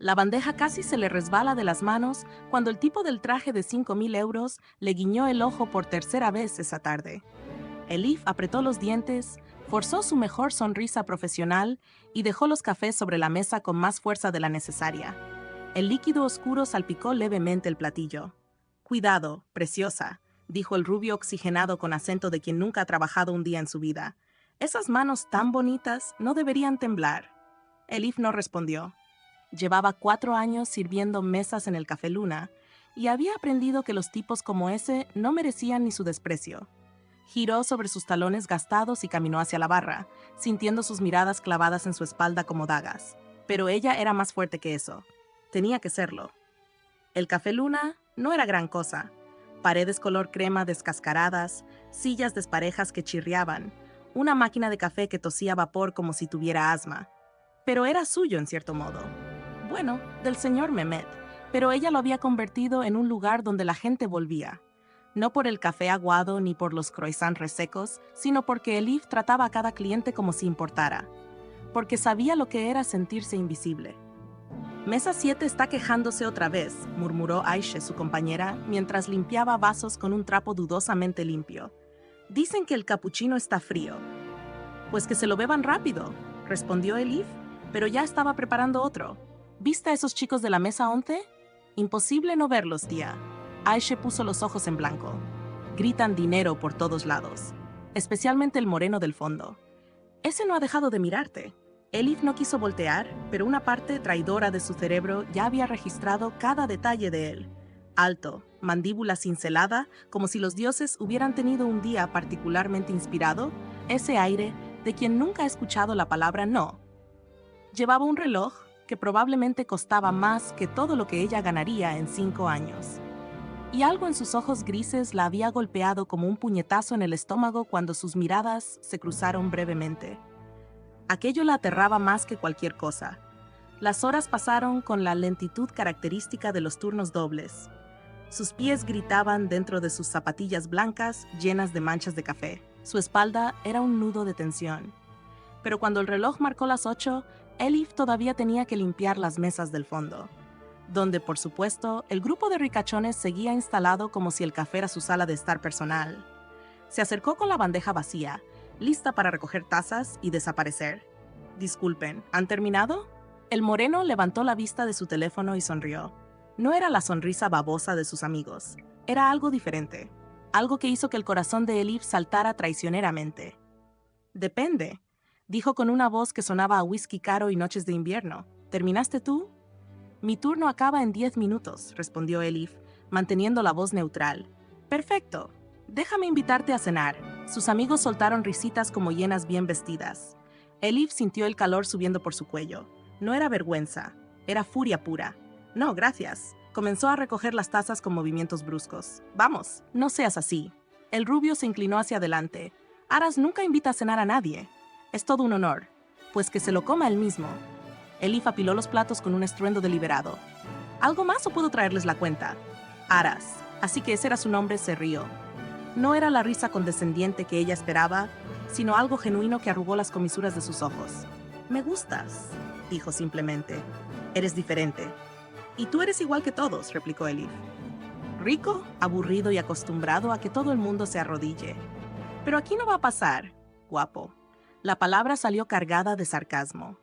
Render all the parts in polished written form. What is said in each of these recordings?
La bandeja casi se le resbala de las manos cuando el tipo del traje de 5.000 euros le guiñó el ojo por tercera vez esa tarde. Elif apretó los dientes, forzó su mejor sonrisa profesional y dejó los cafés sobre la mesa con más fuerza de la necesaria. El líquido oscuro salpicó levemente el platillo. «Cuidado, preciosa», dijo el rubio oxigenado con acento de quien nunca ha trabajado un día en su vida. «Esas manos tan bonitas no deberían temblar». Elif no respondió. Llevaba 4 años sirviendo mesas en el Café Luna y había aprendido que los tipos como ese no merecían ni su desprecio. Giró sobre sus talones gastados y caminó hacia la barra, sintiendo sus miradas clavadas en su espalda como dagas. Pero ella era más fuerte que eso. Tenía que serlo. El Café Luna no era gran cosa. Paredes color crema descascaradas, sillas desparejas que chirriaban, una máquina de café que tosía vapor como si tuviera asma. Pero era suyo en cierto modo. Bueno, del señor Mehmet, pero ella lo había convertido en un lugar donde la gente volvía. No por el café aguado ni por los croissants resecos, sino porque Elif trataba a cada cliente como si importara. Porque sabía lo que era sentirse invisible. «Mesa 7 está quejándose otra vez», murmuró Aishe, su compañera, mientras limpiaba vasos con un trapo dudosamente limpio. «Dicen que el capuchino está frío». «Pues que se lo beban rápido», respondió Elif, pero ya estaba preparando otro. «¿Viste a esos chicos de la mesa 11? Imposible no verlos, tía». Aishe puso los ojos en blanco. «Gritan dinero por todos lados, especialmente el moreno del fondo. Ese no ha dejado de mirarte». Elif no quiso voltear, pero una parte traidora de su cerebro ya había registrado cada detalle de él. Alto, mandíbula cincelada, como si los dioses hubieran tenido un día particularmente inspirado, ese aire de quien nunca ha escuchado la palabra no. Llevaba un reloj que probablemente costaba más que todo lo que ella ganaría en 5 años. Y algo en sus ojos grises la había golpeado como un puñetazo en el estómago cuando sus miradas se cruzaron brevemente. Aquello la aterraba más que cualquier cosa. Las horas pasaron con la lentitud característica de los turnos dobles. Sus pies gritaban dentro de sus zapatillas blancas llenas de manchas de café. Su espalda era un nudo de tensión. Pero cuando el reloj marcó las 8, Elif todavía tenía que limpiar las mesas del fondo, donde, por supuesto, el grupo de ricachones seguía instalado como si el café era su sala de estar personal. Se acercó con la bandeja vacía, lista para recoger tazas y desaparecer. «Disculpen, ¿han terminado?» El moreno levantó la vista de su teléfono y sonrió. No era la sonrisa babosa de sus amigos. Era algo diferente. Algo que hizo que el corazón de Elif saltara traicioneramente. «Depende», dijo con una voz que sonaba a whisky caro y noches de invierno. «¿Terminaste tú?» «Mi turno acaba en 10 minutos», respondió Elif, manteniendo la voz neutral. «Perfecto. Déjame invitarte a cenar». Sus amigos soltaron risitas como hienas bien vestidas. Elif sintió el calor subiendo por su cuello. No era vergüenza, era furia pura. «No, gracias». Comenzó a recoger las tazas con movimientos bruscos. «Vamos, no seas así». El rubio se inclinó hacia adelante. «Aras nunca invita a cenar a nadie. Es todo un honor. Pues que se lo coma él mismo». Elif apiló los platos con un estruendo deliberado. «¿Algo más o puedo traerles la cuenta?» Aras, así que ese era su nombre, se rió. No era la risa condescendiente que ella esperaba, sino algo genuino que arrugó las comisuras de sus ojos. «Me gustas», dijo simplemente. «Eres diferente». «Y tú eres igual que todos», replicó Elif. «Rico, aburrido y acostumbrado a que todo el mundo se arrodille. Pero aquí no va a pasar, guapo». La palabra salió cargada de sarcasmo.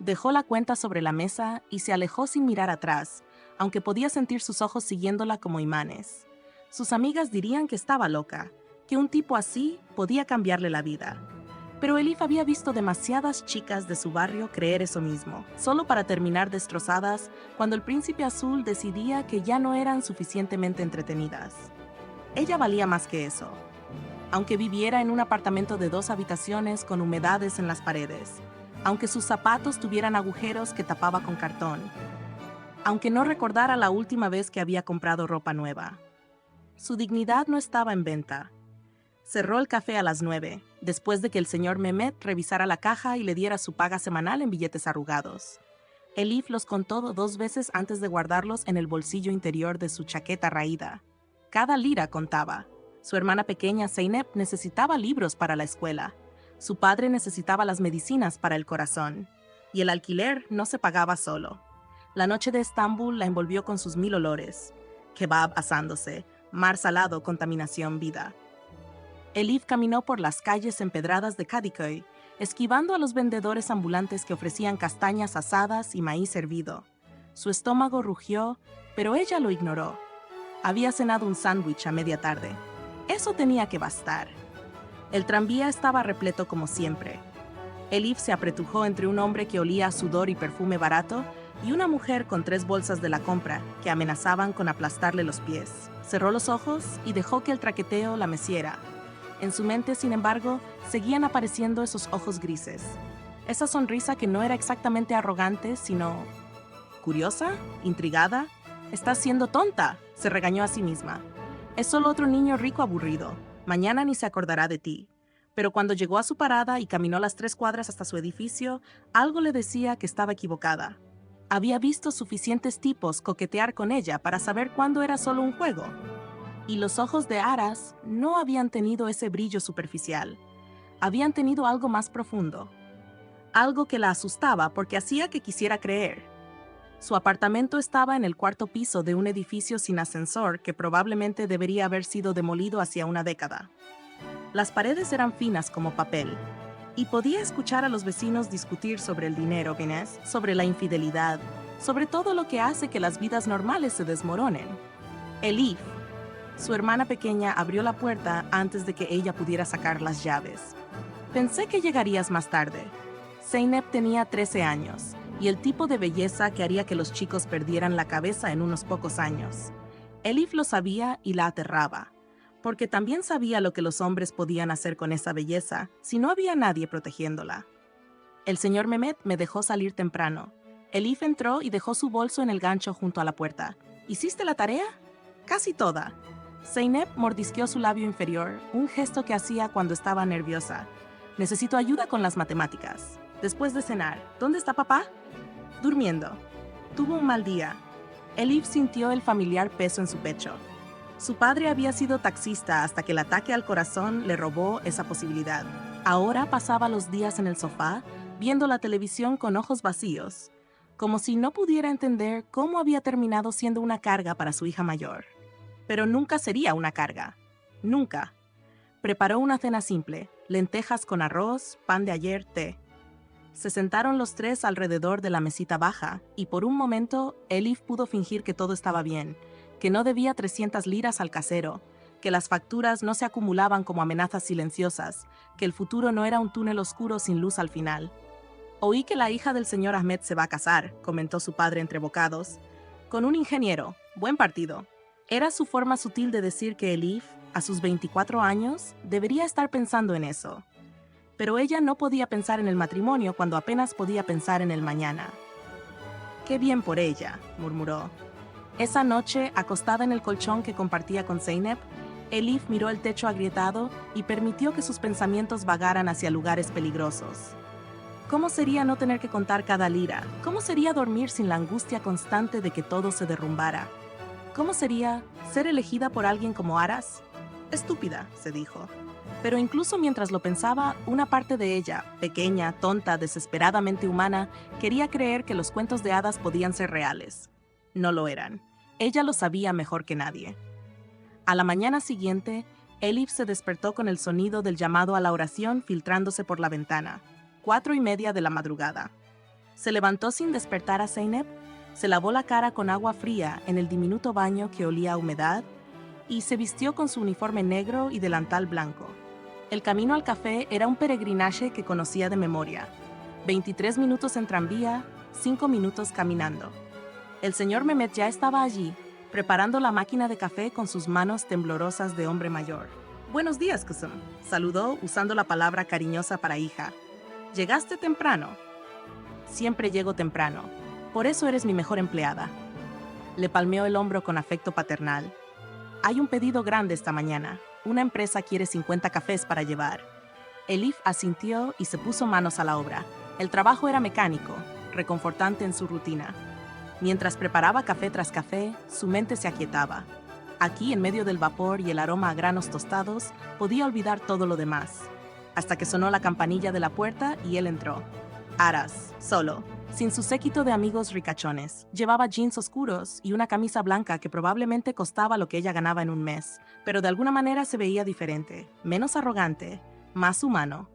Dejó la cuenta sobre la mesa y se alejó sin mirar atrás, aunque podía sentir sus ojos siguiéndola como imanes. Sus amigas dirían que estaba loca, que un tipo así podía cambiarle la vida. Pero Elif había visto demasiadas chicas de su barrio creer eso mismo, solo para terminar destrozadas cuando el príncipe azul decidía que ya no eran suficientemente entretenidas. Ella valía más que eso. Aunque viviera en un apartamento de 2 habitaciones con humedades en las paredes, aunque sus zapatos tuvieran agujeros que tapaba con cartón, aunque no recordara la última vez que había comprado ropa nueva. Su dignidad no estaba en venta. Cerró el café a las 9, después de que el señor Mehmet revisara la caja y le diera su paga semanal en billetes arrugados. Elif los contó 2 veces antes de guardarlos en el bolsillo interior de su chaqueta raída. Cada lira contaba. Su hermana pequeña, Zeynep, necesitaba libros para la escuela. Su padre necesitaba las medicinas para el corazón. Y el alquiler no se pagaba solo. La noche de Estambul la envolvió con sus 1000 olores. Kebab asándose, mar salado, contaminación, vida. Elif caminó por las calles empedradas de Kadıköy, esquivando a los vendedores ambulantes que ofrecían castañas asadas y maíz hervido. Su estómago rugió, pero ella lo ignoró. Había cenado un sándwich a media tarde. Eso tenía que bastar. El tranvía estaba repleto como siempre. Elif se apretujó entre un hombre que olía a sudor y perfume barato y una mujer con 3 bolsas de la compra que amenazaban con aplastarle los pies. Cerró los ojos y dejó que el traqueteo la meciera. En su mente, sin embargo, seguían apareciendo esos ojos grises. Esa sonrisa que no era exactamente arrogante, sino curiosa, intrigada. «Estás siendo tonta», se regañó a sí misma. «Es solo otro niño rico aburrido. Mañana ni se acordará de ti». Pero cuando llegó a su parada y caminó las 3 cuadras hasta su edificio, algo le decía que estaba equivocada. Había visto suficientes tipos coquetear con ella para saber cuándo era solo un juego. Y los ojos de Aras no habían tenido ese brillo superficial. Habían tenido algo más profundo. Algo que la asustaba porque hacía que quisiera creer. Su apartamento estaba en el 4º piso de un edificio sin ascensor que probablemente debería haber sido demolido hacía una década. Las paredes eran finas como papel, y podía escuchar a los vecinos discutir sobre el dinero, sobre la infidelidad, sobre todo lo que hace que las vidas normales se desmoronen. Elif, su hermana pequeña, abrió la puerta antes de que ella pudiera sacar las llaves. «Pensé que llegarías más tarde». Zeynep tenía 13 años, y el tipo de belleza que haría que los chicos perdieran la cabeza en unos pocos años. Elif lo sabía y la aterraba, porque también sabía lo que los hombres podían hacer con esa belleza si no había nadie protegiéndola. «El señor Mehmet me dejó salir temprano». Elif entró y dejó su bolso en el gancho junto a la puerta. «¿Hiciste la tarea?» «Casi toda». Zeynep mordisqueó su labio inferior, un gesto que hacía cuando estaba nerviosa. «Necesito ayuda con las matemáticas». «Después de cenar». «¿Dónde está papá?» «Durmiendo». Tuvo un mal día. Elif sintió el familiar peso en su pecho. Su padre había sido taxista hasta que el ataque al corazón le robó esa posibilidad. Ahora pasaba los días en el sofá, viendo la televisión con ojos vacíos, como si no pudiera entender cómo había terminado siendo una carga para su hija mayor. Pero nunca sería una carga. Nunca. Preparó una cena simple: lentejas con arroz, pan de ayer, té. Se sentaron los 3 alrededor de la mesita baja, y por un momento Elif pudo fingir que todo estaba bien, que no debía 300 liras al casero, que las facturas no se acumulaban como amenazas silenciosas, que el futuro no era un túnel oscuro sin luz al final. «Oí que la hija del señor Ahmed se va a casar», comentó su padre entre bocados. «Con un ingeniero. Buen partido». Era su forma sutil de decir que Elif, a sus 24 años, debería estar pensando en eso. Pero ella no podía pensar en el matrimonio cuando apenas podía pensar en el mañana. «Qué bien por ella», murmuró. Esa noche, acostada en el colchón que compartía con Zeynep, Elif miró el techo agrietado y permitió que sus pensamientos vagaran hacia lugares peligrosos. ¿Cómo sería no tener que contar cada lira? ¿Cómo sería dormir sin la angustia constante de que todo se derrumbara? ¿Cómo sería ser elegida por alguien como Aras? Estúpida, se dijo. Pero incluso mientras lo pensaba, una parte de ella, pequeña, tonta, desesperadamente humana, quería creer que los cuentos de hadas podían ser reales. No lo eran. Ella lo sabía mejor que nadie. A la mañana siguiente, Elif se despertó con el sonido del llamado a la oración filtrándose por la ventana. 4:30 de la madrugada. Se levantó sin despertar a Zeynep, se lavó la cara con agua fría en el diminuto baño que olía a humedad y se vistió con su uniforme negro y delantal blanco. El camino al café era un peregrinaje que conocía de memoria. 23 minutos en tranvía, 5 minutos caminando. El señor Mehmet ya estaba allí, preparando la máquina de café con sus manos temblorosas de hombre mayor. «Buenos días, kızım», saludó usando la palabra cariñosa para hija. «¿Llegaste temprano?» «Siempre llego temprano. Por eso eres mi mejor empleada». Le palmeó el hombro con afecto paternal. «Hay un pedido grande esta mañana. Una empresa quiere 50 cafés para llevar». Elif asintió y se puso manos a la obra. El trabajo era mecánico, reconfortante en su rutina. Mientras preparaba café tras café, su mente se aquietaba. Aquí, en medio del vapor y el aroma a granos tostados, podía olvidar todo lo demás. Hasta que sonó la campanilla de la puerta y él entró. Aras, solo. sin su séquito de amigos ricachones. Llevaba jeans oscuros y una camisa blanca que probablemente costaba lo que ella ganaba en un mes, pero de alguna manera se veía diferente, menos arrogante, más humano.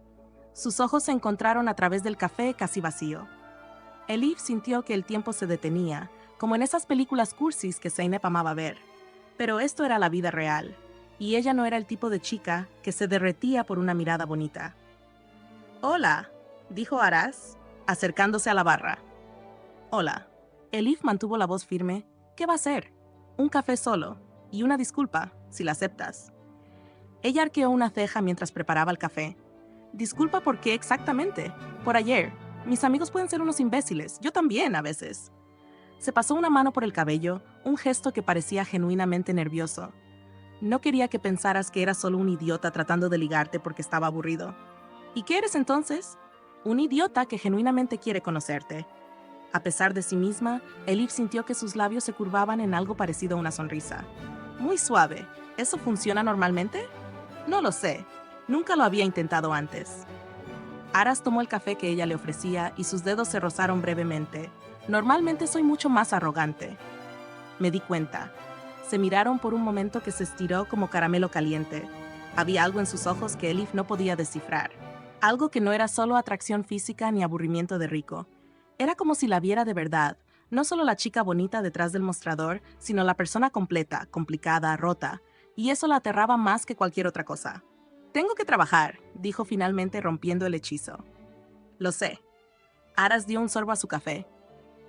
Sus ojos se encontraron a través del café casi vacío. Elif sintió que el tiempo se detenía, como en esas películas cursis que Zeynep amaba ver. Pero esto era la vida real, y ella no era el tipo de chica que se derretía por una mirada bonita. «Hola», dijo Aras, acercándose a la barra. «Hola». Elif mantuvo la voz firme. «¿Qué va a ser? Un café solo, y una disculpa, si la aceptas». Ella arqueó una ceja mientras preparaba el café. «¿Disculpa por qué exactamente? Por ayer. Mis amigos pueden ser unos imbéciles, yo también a veces». Se pasó una mano por el cabello, un gesto que parecía genuinamente nervioso. «No quería que pensaras que eras solo un idiota tratando de ligarte porque estaba aburrido». «¿Y qué eres entonces?» «Un idiota que genuinamente quiere conocerte». A pesar de sí misma, Elif sintió que sus labios se curvaban en algo parecido a una sonrisa. «Muy suave. ¿Eso funciona normalmente?» «No lo sé. Nunca lo había intentado antes». Aras tomó el café que ella le ofrecía y sus dedos se rozaron brevemente. «Normalmente soy mucho más arrogante». Me di cuenta. Se miraron por un momento que se estiró como caramelo caliente. Había algo en sus ojos que Elif no podía descifrar. Algo que no era solo atracción física ni aburrimiento de rico. Era como si la viera de verdad, no solo la chica bonita detrás del mostrador, sino la persona completa, complicada, rota, y eso la aterraba más que cualquier otra cosa. «Tengo que trabajar», dijo finalmente rompiendo el hechizo. «Lo sé». Aras dio un sorbo a su café.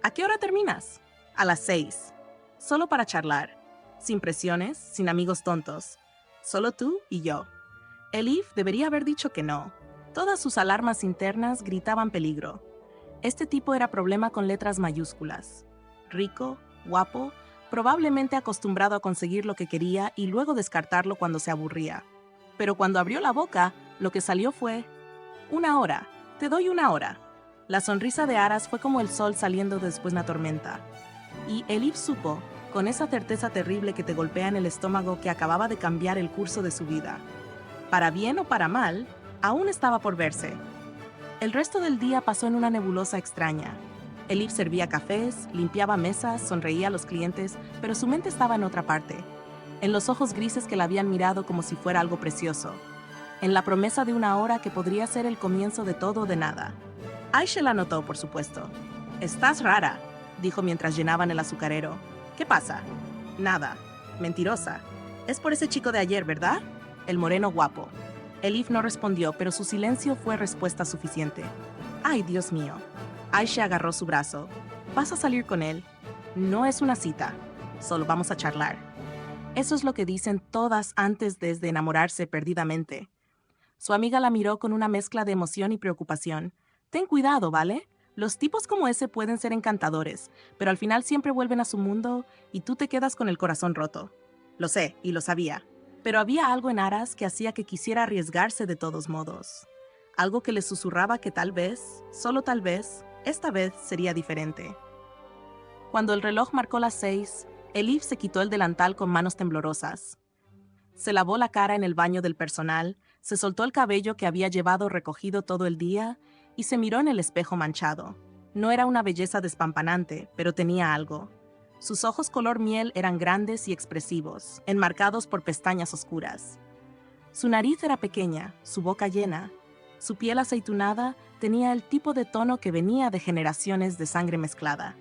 «¿A qué hora terminas?» «A las 6. Solo para charlar. Sin presiones, sin amigos tontos. Solo tú y yo». Elif debería haber dicho que no. Todas sus alarmas internas gritaban peligro. Este tipo era problema con letras mayúsculas. Rico, guapo, probablemente acostumbrado a conseguir lo que quería y luego descartarlo cuando se aburría. Pero cuando abrió la boca, lo que salió fue: «1 hora, te doy 1 hora». La sonrisa de Aras fue como el sol saliendo después de una tormenta. Y Elif supo, con esa certeza terrible que te golpea en el estómago, que acababa de cambiar el curso de su vida. Para bien o para mal, aún estaba por verse. El resto del día pasó en una nebulosa extraña. Elif servía cafés, limpiaba mesas, sonreía a los clientes, pero su mente estaba en otra parte. En los ojos grises que la habían mirado como si fuera algo precioso. En la promesa de 1 hora que podría ser el comienzo de todo o de nada. Aisha la notó, por supuesto. «Estás rara», dijo mientras llenaban el azucarero. «¿Qué pasa?» «Nada. Mentirosa. Es por ese chico de ayer, ¿verdad? El moreno guapo». Elif no respondió, pero su silencio fue respuesta suficiente. «Ay, Dios mío». Aisha agarró su brazo. «¿Vas a salir con él?» «No es una cita. Solo vamos a charlar». Eso es lo que dicen todas antes de enamorarse perdidamente. Su amiga la miró con una mezcla de emoción y preocupación. «Ten cuidado, ¿vale? Los tipos como ese pueden ser encantadores, pero al final siempre vuelven a su mundo y tú te quedas con el corazón roto». Lo sé, y lo sabía. Pero había algo en Aras que hacía que quisiera arriesgarse de todos modos. Algo que le susurraba que tal vez, solo tal vez, esta vez sería diferente. Cuando el reloj marcó las 6, Elif se quitó el delantal con manos temblorosas. Se lavó la cara en el baño del personal, se soltó el cabello que había llevado recogido todo el día y se miró en el espejo manchado. No era una belleza despampanante, pero tenía algo. Sus ojos color miel eran grandes y expresivos, enmarcados por pestañas oscuras. Su nariz era pequeña, su boca llena. Su piel aceitunada tenía el tipo de tono que venía de generaciones de sangre mezclada.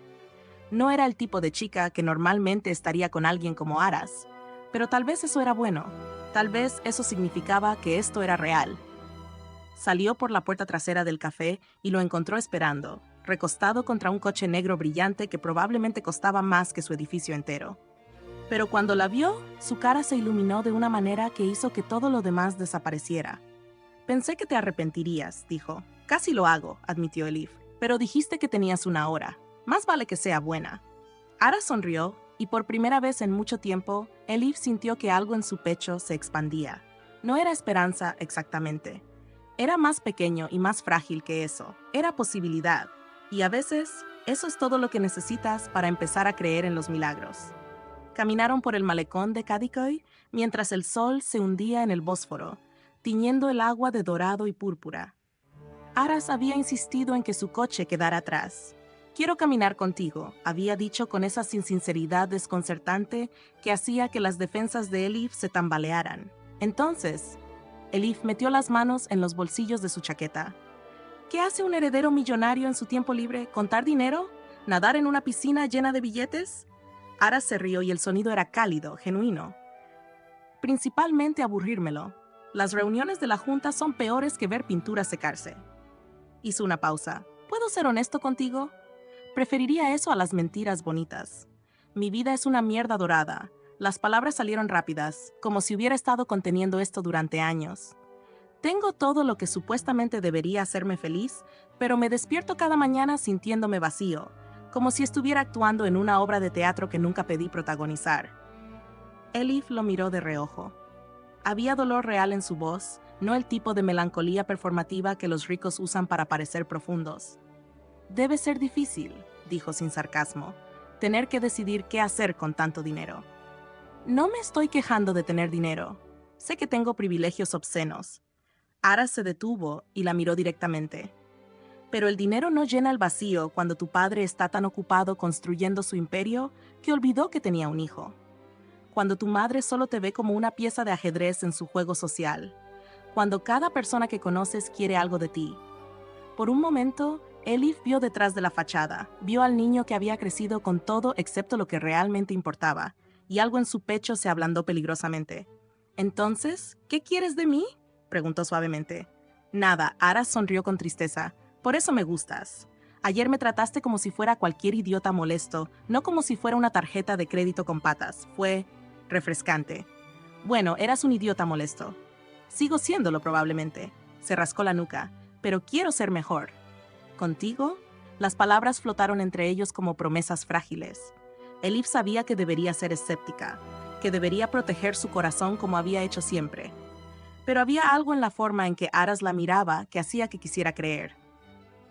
No era el tipo de chica que normalmente estaría con alguien como Aras, pero tal vez eso era bueno. Tal vez eso significaba que esto era real. Salió por la puerta trasera del café y lo encontró esperando, recostado contra un coche negro brillante que probablemente costaba más que su edificio entero. Pero cuando la vio, su cara se iluminó de una manera que hizo que todo lo demás desapareciera. «Pensé que te arrepentirías», dijo. «Casi lo hago», admitió Elif. «Pero dijiste que tenías 1 hora. Más vale que sea buena». Aras sonrió, y por primera vez en mucho tiempo, Elif sintió que algo en su pecho se expandía. No era esperanza exactamente. Era más pequeño y más frágil que eso. Era posibilidad. Y a veces, eso es todo lo que necesitas para empezar a creer en los milagros. Caminaron por el malecón de Kadikoy mientras el sol se hundía en el Bósforo, tiñendo el agua de dorado y púrpura. Aras había insistido en que su coche quedara atrás. Quiero caminar contigo, había dicho con esa sinceridad desconcertante que hacía que las defensas de Elif se tambalearan. Entonces, Elif metió las manos en los bolsillos de su chaqueta. ¿Qué hace un heredero millonario en su tiempo libre? ¿Contar dinero? ¿Nadar en una piscina llena de billetes? Aras se rió y el sonido era cálido, genuino. Principalmente aburrírmelo. Las reuniones de la junta son peores que ver pintura secarse. Hizo una pausa. ¿Puedo ser honesto contigo? Preferiría eso a las mentiras bonitas. Mi vida es una mierda dorada. Las palabras salieron rápidas, como si hubiera estado conteniendo esto durante años. Tengo todo lo que supuestamente debería hacerme feliz, pero me despierto cada mañana sintiéndome vacío, como si estuviera actuando en una obra de teatro que nunca pedí protagonizar. Elif lo miró de reojo. Había dolor real en su voz, no el tipo de melancolía performativa que los ricos usan para parecer profundos. Debe ser difícil, dijo sin sarcasmo, tener que decidir qué hacer con tanto dinero. No me estoy quejando de tener dinero. Sé que tengo privilegios obscenos. Aras se detuvo y la miró directamente. Pero el dinero no llena el vacío cuando tu padre está tan ocupado construyendo su imperio que olvidó que tenía un hijo. Cuando tu madre solo te ve como una pieza de ajedrez en su juego social. Cuando cada persona que conoces quiere algo de ti. Por un momento, Elif vio detrás de la fachada, vio al niño que había crecido con todo excepto lo que realmente importaba, y algo en su pecho se ablandó peligrosamente. «¿Entonces, qué quieres de mí?», preguntó suavemente. «Nada», Aras sonrió con tristeza. «Por eso me gustas. Ayer me trataste como si fuera cualquier idiota molesto, no como si fuera una tarjeta de crédito con patas. Fue refrescante». «Bueno, eras un idiota molesto». «Sigo siéndolo probablemente». Se rascó la nuca. «Pero quiero ser mejor». «¿Contigo?». Las palabras flotaron entre ellos como promesas frágiles. Elif sabía que debería ser escéptica, que debería proteger su corazón como había hecho siempre. Pero había algo en la forma en que Aras la miraba que hacía que quisiera creer.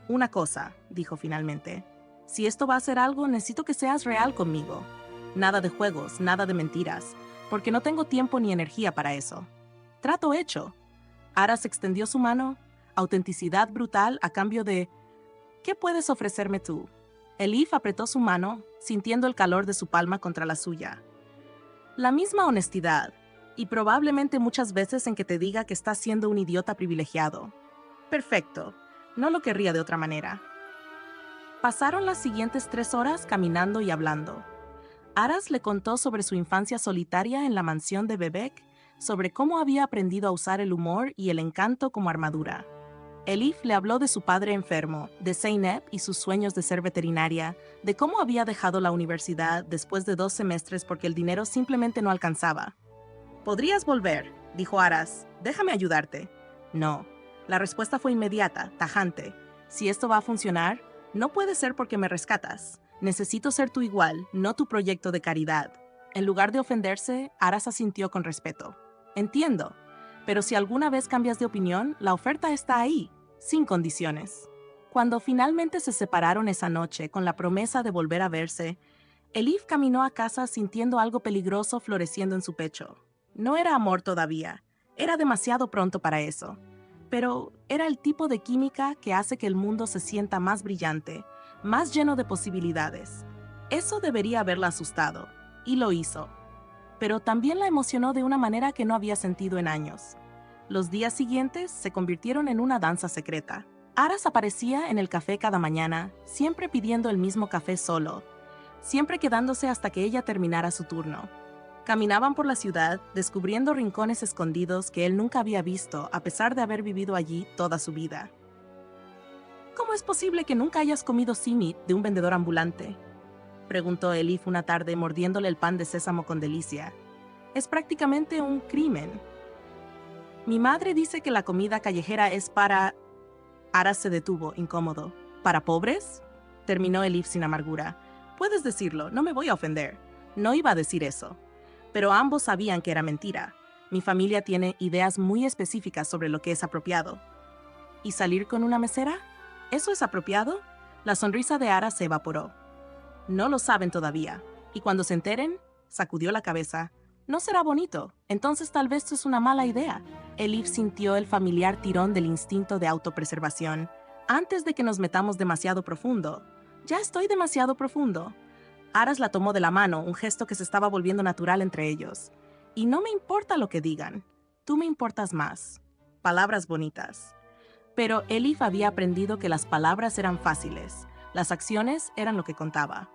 «Una cosa», dijo finalmente. «Si esto va a ser algo, necesito que seas real conmigo. Nada de juegos, nada de mentiras, porque no tengo tiempo ni energía para eso». «Trato hecho». Aras extendió su mano, autenticidad brutal a cambio de «¿Qué puedes ofrecerme tú?». Elif apretó su mano, sintiendo el calor de su palma contra la suya. «La misma honestidad, y probablemente muchas veces en que te diga que estás siendo un idiota privilegiado». «Perfecto, no lo querría de otra manera». Pasaron las siguientes 3 horas caminando y hablando. Aras le contó sobre su infancia solitaria en la mansión de Bebek, sobre cómo había aprendido a usar el humor y el encanto como armadura. Elif le habló de su padre enfermo, de Zeynep y sus sueños de ser veterinaria, de cómo había dejado la universidad después de 2 semestres porque el dinero simplemente no alcanzaba. «Podrías volver», dijo Aras. «Déjame ayudarte». «No». La respuesta fue inmediata, tajante. «Si esto va a funcionar, no puede ser porque me rescatas. Necesito ser tu igual, no tu proyecto de caridad». En lugar de ofenderse, Aras asintió con respeto. «Entiendo. Pero si alguna vez cambias de opinión, la oferta está ahí, sin condiciones». Cuando finalmente se separaron esa noche con la promesa de volver a verse, Elif caminó a casa sintiendo algo peligroso floreciendo en su pecho. No era amor todavía, era demasiado pronto para eso, pero era el tipo de química que hace que el mundo se sienta más brillante, más lleno de posibilidades. Eso debería haberla asustado, y lo hizo. Pero también la emocionó de una manera que no había sentido en años. Los días siguientes se convirtieron en una danza secreta. Aras aparecía en el café cada mañana, siempre pidiendo el mismo café solo, siempre quedándose hasta que ella terminara su turno. Caminaban por la ciudad, descubriendo rincones escondidos que él nunca había visto a pesar de haber vivido allí toda su vida. «¿Cómo es posible que nunca hayas comido simit de un vendedor ambulante?», preguntó Elif una tarde mordiéndole el pan de sésamo con delicia. «Es prácticamente un crimen». «Mi madre dice que la comida callejera es para...». Aras se detuvo, incómodo. «¿Para pobres?», terminó Elif sin amargura. «Puedes decirlo, no me voy a ofender». No iba a decir eso. Pero ambos sabían que era mentira. Mi familia tiene ideas muy específicas sobre lo que es apropiado. ¿Y salir con una mesera? ¿Eso es apropiado? La sonrisa de Aras se evaporó. «No lo saben todavía. Y cuando se enteren», sacudió la cabeza. «No será bonito. Entonces tal vez esto es una mala idea». Elif sintió el familiar tirón del instinto de autopreservación. «Antes de que nos metamos demasiado profundo, Ya estoy demasiado profundo. Aras la tomó de la mano, un gesto que se estaba volviendo natural entre ellos. Y no me importa lo que digan. Tú me importas más. Palabras bonitas. Pero Elif había aprendido que las palabras eran fáciles. Las acciones eran lo que contaba.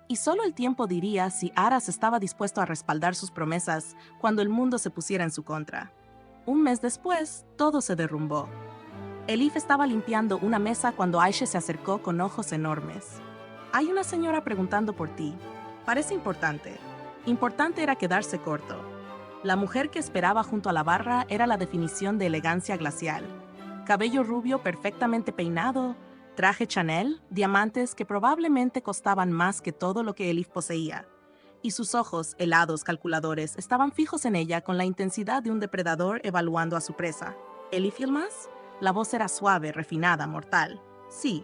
Y solo el tiempo diría si Aras estaba dispuesto a respaldar sus promesas cuando el mundo se pusiera en su contra. Un mes después, todo se derrumbó. Elif estaba limpiando una mesa cuando Aisha se acercó con ojos enormes. Hay una señora preguntando por ti. Parece importante. Importante era quedarse corto. La mujer que esperaba junto a la barra era la definición de elegancia glacial. Cabello rubio perfectamente peinado, traje Chanel, diamantes que probablemente costaban más que todo lo que Elif poseía. Y sus ojos, helados, calculadores, estaban fijos en ella con la intensidad de un depredador evaluando a su presa. ¿Elif Yilmaz? La voz era suave, refinada, mortal. Sí.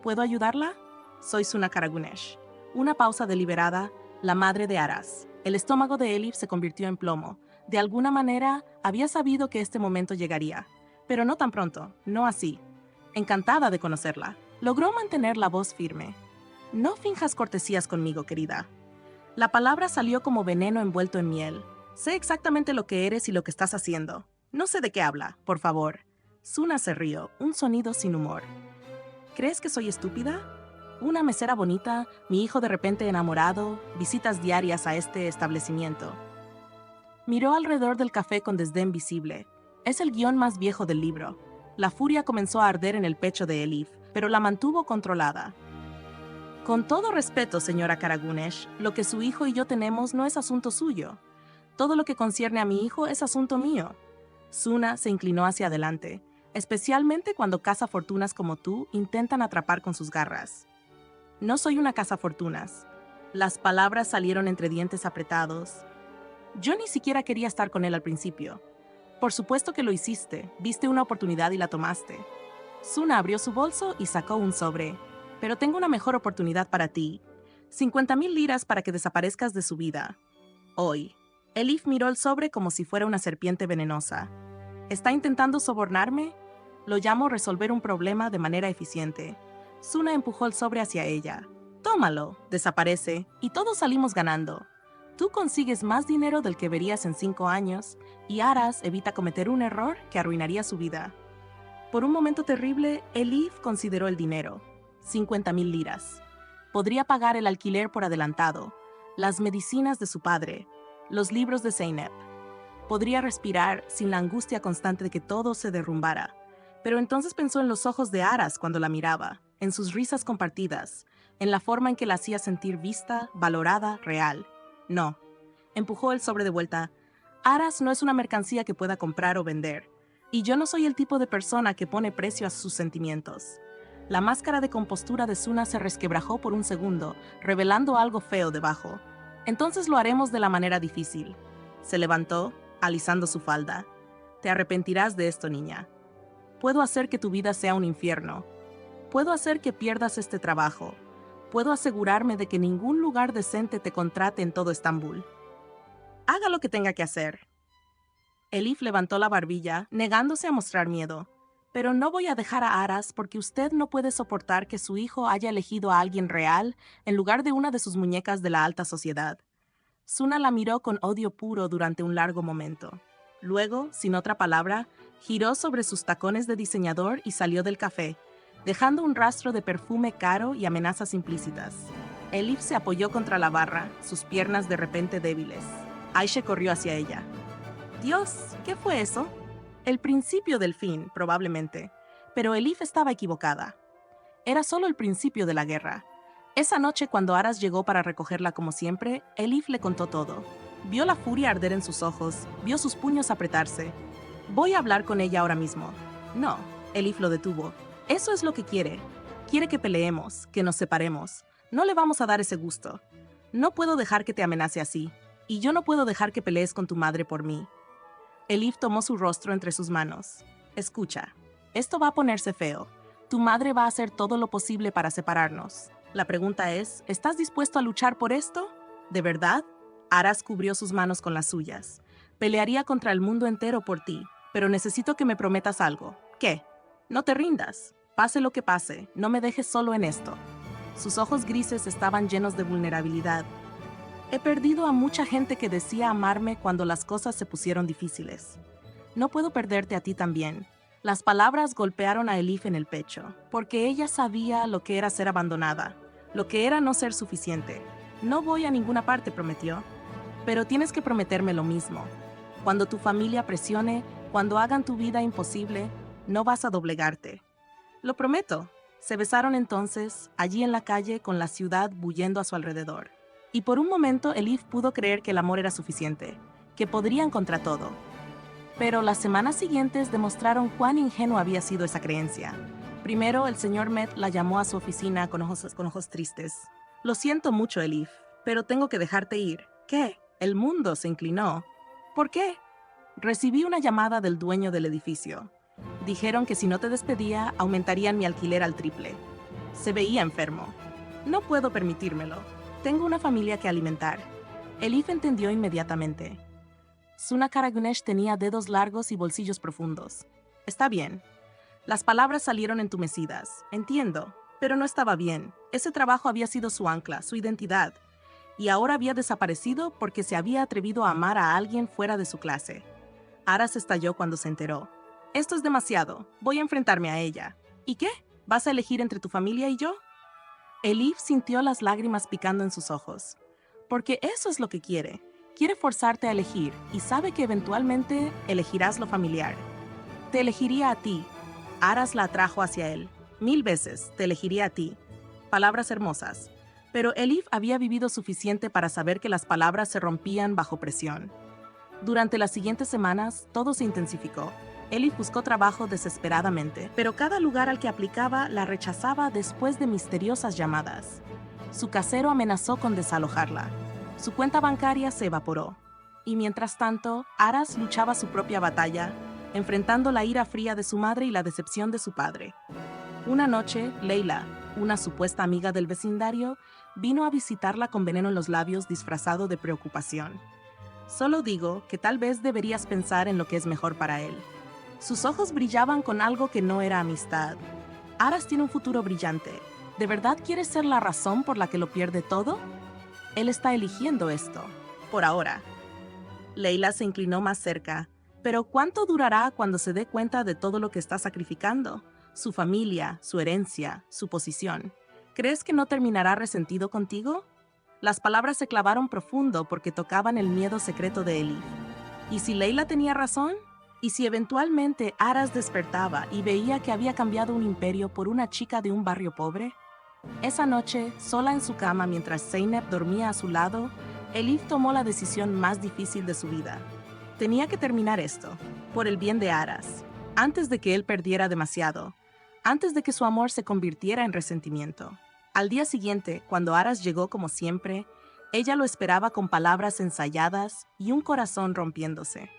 ¿Puedo ayudarla? Soy Suna Karagunesh. Una pausa deliberada, la madre de Aras. El estómago de Elif se convirtió en plomo. De alguna manera, había sabido que este momento llegaría. Pero no tan pronto, no así. Encantada de conocerla. Logró mantener la voz firme. No finjas cortesías conmigo, querida. La palabra salió como veneno envuelto en miel. Sé exactamente lo que eres y lo que estás haciendo. No sé de qué habla, por favor. Suna se rió, un sonido sin humor. ¿Crees que soy estúpida? Una mesera bonita, mi hijo de repente enamorado, visitas diarias a este establecimiento. Miró alrededor del café con desdén visible. Es el guión más viejo del libro. La furia comenzó a arder en el pecho de Elif, pero la mantuvo controlada. Con todo respeto, señora Karagunesh, lo que su hijo y yo tenemos no es asunto suyo. Todo lo que concierne a mi hijo es asunto mío. Suna se inclinó hacia adelante, especialmente cuando cazafortunas como tú intentan atrapar con sus garras. No soy una cazafortunas. Las palabras salieron entre dientes apretados. Yo ni siquiera quería estar con él al principio. Por supuesto que lo hiciste, viste una oportunidad y la tomaste. Suna abrió su bolso y sacó un sobre. Pero tengo una mejor oportunidad para ti. 50,000 liras para que desaparezcas de su vida. Hoy. Elif miró el sobre como si fuera una serpiente venenosa. ¿Está intentando sobornarme? Lo llamo resolver un problema de manera eficiente. Suna empujó el sobre hacia ella. Tómalo, desaparece, y todos salimos ganando. Tú consigues más dinero del que verías en 5 años, y Aras evita cometer un error que arruinaría su vida. Por un momento terrible, Elif consideró el dinero. 50,000 liras. Podría pagar el alquiler por adelantado, las medicinas de su padre, los libros de Zeynep. Podría respirar sin la angustia constante de que todo se derrumbara. Pero entonces pensó en los ojos de Aras cuando la miraba, en sus risas compartidas, en la forma en que la hacía sentir vista, valorada, real. No. Empujó el sobre de vuelta. Aras no es una mercancía que pueda comprar o vender. Y yo no soy el tipo de persona que pone precio a sus sentimientos. La máscara de compostura de Suna se resquebrajó por un segundo, revelando algo feo debajo. Entonces lo haremos de la manera difícil. Se levantó, alisando su falda. Te arrepentirás de esto, niña. Puedo hacer que tu vida sea un infierno. Puedo hacer que pierdas este trabajo. Puedo asegurarme de que ningún lugar decente te contrate en todo Estambul. Haga lo que tenga que hacer. Elif levantó la barbilla, negándose a mostrar miedo. Pero no voy a dejar a Aras porque usted no puede soportar que su hijo haya elegido a alguien real en lugar de una de sus muñecas de la alta sociedad. Suna la miró con odio puro durante un largo momento. Luego, sin otra palabra, giró sobre sus tacones de diseñador y salió del café, dejando un rastro de perfume caro y amenazas implícitas. Elif se apoyó contra la barra, sus piernas de repente débiles. Aisha corrió hacia ella. Dios, ¿qué fue eso? El principio del fin, probablemente. Pero Elif estaba equivocada. Era solo el principio de la guerra. Esa noche, cuando Aras llegó para recogerla como siempre, Elif le contó todo. Vio la furia arder en sus ojos, vio sus puños apretarse. Voy a hablar con ella ahora mismo. No, Elif lo detuvo. Eso es lo que quiere. Quiere que peleemos, que nos separemos. No le vamos a dar ese gusto. No puedo dejar que te amenace así. Y yo no puedo dejar que pelees con tu madre por mí. Elif tomó su rostro entre sus manos. Escucha, esto va a ponerse feo. Tu madre va a hacer todo lo posible para separarnos. La pregunta es, ¿estás dispuesto a luchar por esto? ¿De verdad? Aras cubrió sus manos con las suyas. Pelearía contra el mundo entero por ti, pero necesito que me prometas algo. ¿Qué? No te rindas. Pase lo que pase, no me dejes solo en esto. Sus ojos grises estaban llenos de vulnerabilidad. He perdido a mucha gente que decía amarme cuando las cosas se pusieron difíciles. No puedo perderte a ti también. Las palabras golpearon a Elif en el pecho, porque ella sabía lo que era ser abandonada, lo que era no ser suficiente. No voy a ninguna parte, prometió. Pero tienes que prometerme lo mismo. Cuando tu familia presione, cuando hagan tu vida imposible, no vas a doblegarte. Lo prometo. Se besaron entonces, allí en la calle, con la ciudad bullendo a su alrededor. Y por un momento Elif pudo creer que el amor era suficiente, que podrían contra todo. Pero las semanas siguientes demostraron cuán ingenua había sido esa creencia. Primero, el señor Met la llamó a su oficina con ojos tristes. Lo siento mucho, Elif, pero tengo que dejarte ir. ¿Qué? El mundo se inclinó. ¿Por qué? Recibí una llamada del dueño del edificio. Dijeron que si no te despedía, aumentarían mi alquiler al triple. Se veía enfermo. No puedo permitírmelo. Tengo una familia que alimentar. Elif entendió inmediatamente. Suna Karagunesh tenía dedos largos y bolsillos profundos. Está bien. Las palabras salieron entumecidas. Entiendo. Pero no estaba bien. Ese trabajo había sido su ancla, su identidad. Y ahora había desaparecido porque se había atrevido a amar a alguien fuera de su clase. Aras estalló cuando se enteró. Esto es demasiado. Voy a enfrentarme a ella. ¿Y qué? ¿Vas a elegir entre tu familia y yo? Elif sintió las lágrimas picando en sus ojos. Porque eso es lo que quiere. Quiere forzarte a elegir y sabe que eventualmente elegirás lo familiar. Te elegiría a ti. Aras la atrajo hacia él. 1000 veces te elegiría a ti. Palabras hermosas. Pero Elif había vivido suficiente para saber que las palabras se rompían bajo presión. Durante las siguientes semanas, todo se intensificó. Elif buscó trabajo desesperadamente, pero cada lugar al que aplicaba la rechazaba después de misteriosas llamadas. Su casero amenazó con desalojarla. Su cuenta bancaria se evaporó. Y mientras tanto, Aras luchaba su propia batalla, enfrentando la ira fría de su madre y la decepción de su padre. Una noche, Leila, una supuesta amiga del vecindario, vino a visitarla con veneno en los labios disfrazado de preocupación. Solo digo que tal vez deberías pensar en lo que es mejor para él. Sus ojos brillaban con algo que no era amistad. Aras tiene un futuro brillante. ¿De verdad quieres ser la razón por la que lo pierde todo? Él está eligiendo esto, por ahora. Leila se inclinó más cerca. Pero ¿cuánto durará cuando se dé cuenta de todo lo que está sacrificando? Su familia, su herencia, su posición. ¿Crees que no terminará resentido contigo? Las palabras se clavaron profundo porque tocaban el miedo secreto de Elif. ¿Y si Leila tenía razón? ¿Y si eventualmente Aras despertaba y veía que había cambiado un imperio por una chica de un barrio pobre? Esa noche, sola en su cama mientras Zeynep dormía a su lado, Elif tomó la decisión más difícil de su vida. Tenía que terminar esto, por el bien de Aras, antes de que él perdiera demasiado, antes de que su amor se convirtiera en resentimiento. Al día siguiente, cuando Aras llegó como siempre, ella lo esperaba con palabras ensayadas y un corazón rompiéndose.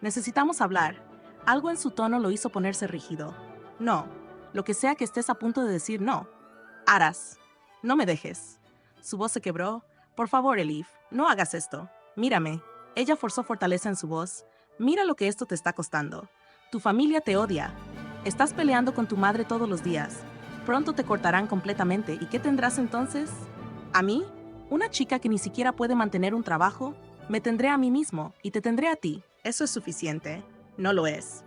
Necesitamos hablar. Algo en su tono lo hizo ponerse rígido. No, lo que sea que estés a punto de decir no. Aras, no me dejes. Su voz se quebró. Por favor, Elif, no hagas esto. Mírame. Ella forzó fortaleza en su voz. Mira lo que esto te está costando. Tu familia te odia. Estás peleando con tu madre todos los días. Pronto te cortarán completamente. ¿Y qué tendrás entonces? ¿A mí? ¿Una chica que ni siquiera puede mantener un trabajo? Me tendré a mí mismo y te tendré a ti. Eso es suficiente. No lo es.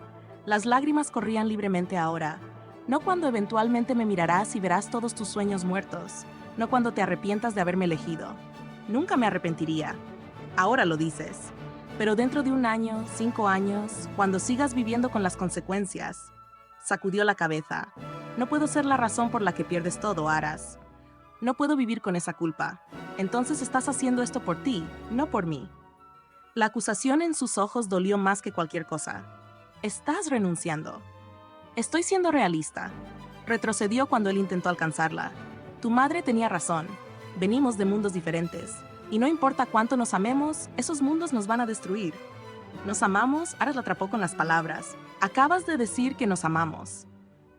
Las lágrimas corrían libremente ahora. No cuando eventualmente me mirarás y verás todos tus sueños muertos. No cuando te arrepientas de haberme elegido. Nunca me arrepentiría. Ahora lo dices. Pero dentro de 1 año, 5 años, cuando sigas viviendo con las consecuencias. Sacudió la cabeza. No puedo ser la razón por la que pierdes todo, Aras. No puedo vivir con esa culpa. Entonces estás haciendo esto por ti, no por mí. La acusación en sus ojos dolió más que cualquier cosa. Estás renunciando. Estoy siendo realista. Retrocedió cuando él intentó alcanzarla. Tu madre tenía razón. Venimos de mundos diferentes. Y no importa cuánto nos amemos, esos mundos nos van a destruir. Nos amamos, Aras la atrapó con las palabras. Acabas de decir que nos amamos.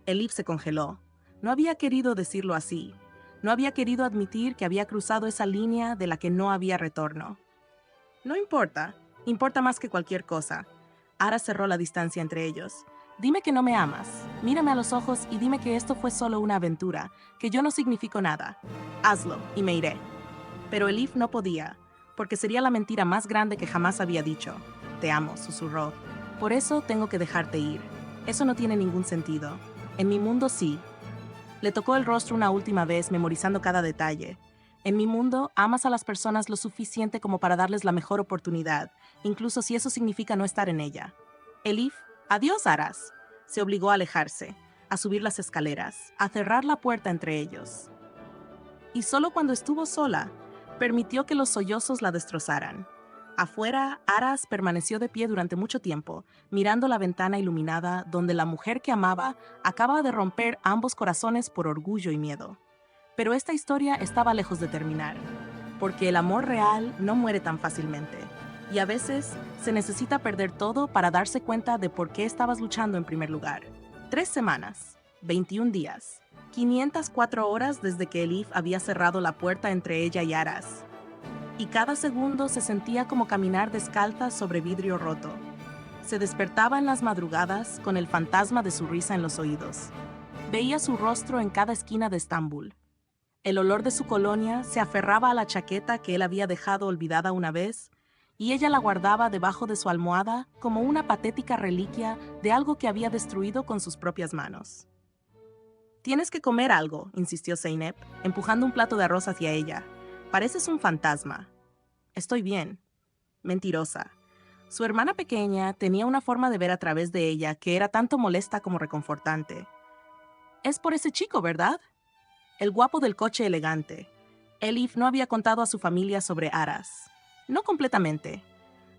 Elif se congeló. No había querido decirlo así. No había querido admitir que había cruzado esa línea de la que no había retorno. No importa. Importa más que cualquier cosa. Aras cerró la distancia entre ellos. Dime que no me amas. Mírame a los ojos y dime que esto fue solo una aventura, que yo no significo nada. Hazlo y me iré. Pero Elif no podía, porque sería la mentira más grande que jamás había dicho. Te amo, susurró. Por eso tengo que dejarte ir. Eso no tiene ningún sentido. En mi mundo sí. Le tocó el rostro una última vez, memorizando cada detalle. En mi mundo, amas a las personas lo suficiente como para darles la mejor oportunidad, incluso si eso significa no estar en ella. Elif, adiós, Aras. Se obligó a alejarse, a subir las escaleras, a cerrar la puerta entre ellos. Y solo cuando estuvo sola, permitió que los sollozos la destrozaran. Afuera, Aras permaneció de pie durante mucho tiempo, mirando la ventana iluminada donde la mujer que amaba acaba de romper ambos corazones por orgullo y miedo. Pero esta historia estaba lejos de terminar, porque el amor real no muere tan fácilmente, y a veces se necesita perder todo para darse cuenta de por qué estabas luchando en primer lugar. 3 semanas, 21 días, 504 horas desde que Elif había cerrado la puerta entre ella y Aras. Y cada segundo se sentía como caminar descalza sobre vidrio roto. Se despertaba en las madrugadas con el fantasma de su risa en los oídos. Veía su rostro en cada esquina de Estambul. El olor de su colonia se aferraba a la chaqueta que él había dejado olvidada una vez, y ella la guardaba debajo de su almohada como una patética reliquia de algo que había destruido con sus propias manos. «Tienes que comer algo», insistió Zeynep, empujando un plato de arroz hacia ella. «Pareces un fantasma». «Estoy bien». Mentirosa. Su hermana pequeña tenía una forma de ver a través de ella que era tanto molesta como reconfortante. «Es por ese chico, ¿verdad?» El guapo del coche elegante. Elif no había contado a su familia sobre Aras. No completamente.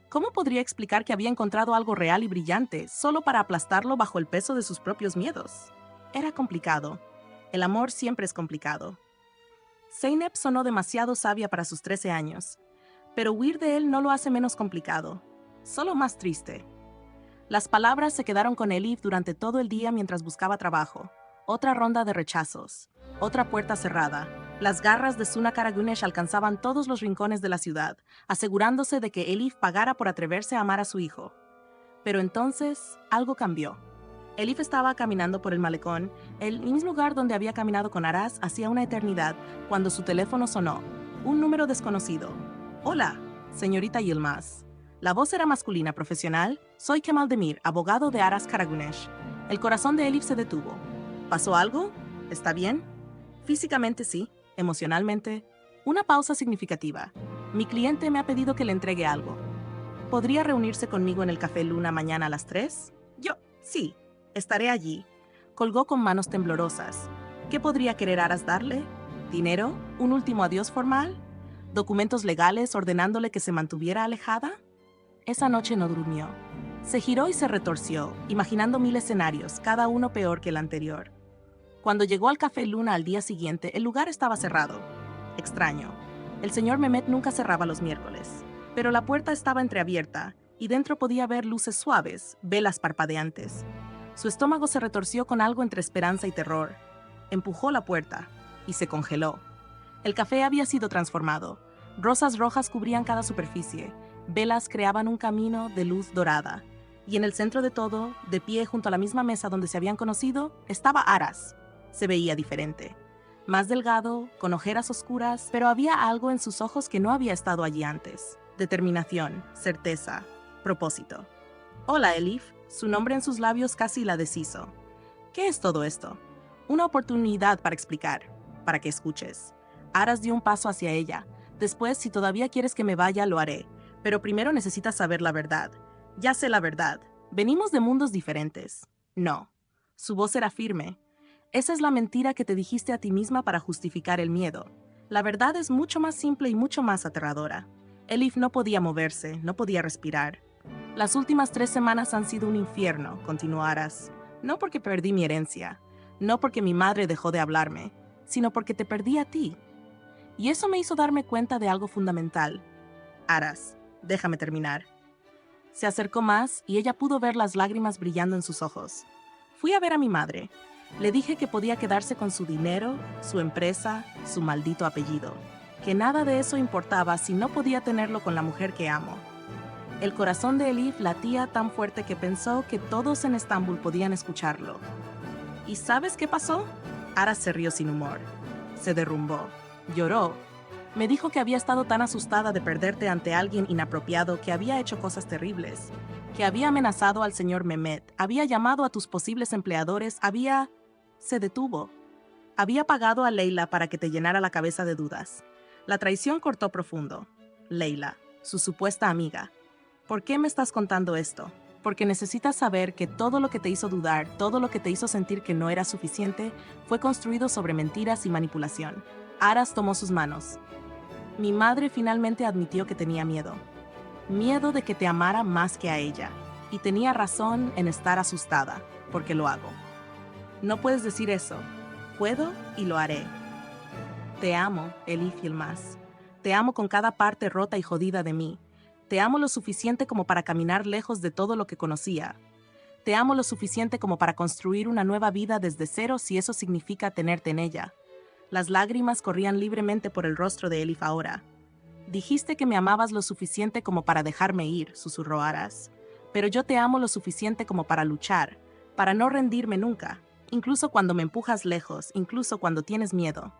¿Cómo podría explicar que había encontrado algo real y brillante solo para aplastarlo bajo el peso de sus propios miedos? Era complicado. El amor siempre es complicado. Zeynep sonó demasiado sabia para sus 13 años, pero huir de él no lo hace menos complicado, solo más triste. Las palabras se quedaron con Elif durante todo el día mientras buscaba trabajo. Otra ronda de rechazos, otra puerta cerrada. Las garras de Suna Karagunesh alcanzaban todos los rincones de la ciudad, asegurándose de que Elif pagara por atreverse a amar a su hijo. Pero entonces, algo cambió. Elif estaba caminando por el malecón, el mismo lugar donde había caminado con Aras hacía una eternidad, cuando su teléfono sonó. Un número desconocido. «Hola, señorita Yilmaz». La voz era masculina, profesional. «Soy Kemal Demir, abogado de Aras Karagunesh». El corazón de Elif se detuvo. «¿Pasó algo? ¿Está bien?» «Físicamente sí, emocionalmente». Una pausa significativa. «Mi cliente me ha pedido que le entregue algo. ¿Podría reunirse conmigo en el Café Luna mañana a las 3? «Yo, sí, estaré allí». Colgó con manos temblorosas. ¿Qué podría querer Aras darle? ¿Dinero? ¿Un último adiós formal? ¿Documentos legales ordenándole que se mantuviera alejada? Esa noche no durmió. Se giró y se retorció, imaginando 1000 escenarios, cada uno peor que el anterior. Cuando llegó al Café Luna al día siguiente, el lugar estaba cerrado. Extraño. El señor Mehmet nunca cerraba los miércoles. Pero la puerta estaba entreabierta, y dentro podía ver luces suaves, velas parpadeantes. Su estómago se retorció con algo entre esperanza y terror. Empujó la puerta, y se congeló. El café había sido transformado. Rosas rojas cubrían cada superficie. Velas creaban un camino de luz dorada. Y en el centro de todo, de pie junto a la misma mesa donde se habían conocido, estaba Aras. Se veía diferente. Más delgado, con ojeras oscuras, pero había algo en sus ojos que no había estado allí antes. Determinación, certeza, propósito. «Hola, Elif». Su nombre en sus labios casi la deshizo. «¿Qué es todo esto?» «Una oportunidad para explicar, para que escuches». Aras dio un paso hacia ella. «Después, si todavía quieres que me vaya, lo haré. Pero primero necesitas saber la verdad». «Ya sé la verdad. Venimos de mundos diferentes». «No». Su voz era firme. «Esa es la mentira que te dijiste a ti misma para justificar el miedo. La verdad es mucho más simple y mucho más aterradora». Elif no podía moverse, no podía respirar. «Las últimas 3 semanas han sido un infierno», continuó Aras. «No porque perdí mi herencia, no porque mi madre dejó de hablarme, sino porque te perdí a ti. Y eso me hizo darme cuenta de algo fundamental». «Aras, déjame terminar». Se acercó más y ella pudo ver las lágrimas brillando en sus ojos. «Fui a ver a mi madre. Le dije que podía quedarse con su dinero, su empresa, su maldito apellido. Que nada de eso importaba si no podía tenerlo con la mujer que amo. El corazón de Elif latía tan fuerte que pensó que todos en Estambul podían escucharlo. ¿Y sabes qué pasó? Aras se rió sin humor. Se derrumbó. Lloró. Me dijo que había estado tan asustada de perderte ante alguien inapropiado que había hecho cosas terribles, que había amenazado al señor Mehmet, había llamado a tus posibles empleadores, Se detuvo. Había pagado a Leila para que te llenara la cabeza de dudas. La traición cortó profundo. Leila, su supuesta amiga. ¿Por qué me estás contando esto? Porque necesitas saber que todo lo que te hizo dudar, todo lo que te hizo sentir que no era suficiente, fue construido sobre mentiras y manipulación. Aras tomó sus manos. Mi madre finalmente admitió que tenía miedo. Miedo de que te amara más que a ella. Y tenía razón en estar asustada, porque lo hago. No puedes decir eso. Puedo y lo haré. Te amo, Elif Yilmaz. Te amo con cada parte rota y jodida de mí. Te amo lo suficiente como para caminar lejos de todo lo que conocía. Te amo lo suficiente como para construir una nueva vida desde cero si eso significa tenerte en ella. Las lágrimas corrían libremente por el rostro de Elif ahora. Dijiste que me amabas lo suficiente como para dejarme ir, susurró Aras. Pero yo te amo lo suficiente como para luchar, para no rendirme nunca, incluso cuando me empujas lejos, incluso cuando tienes miedo.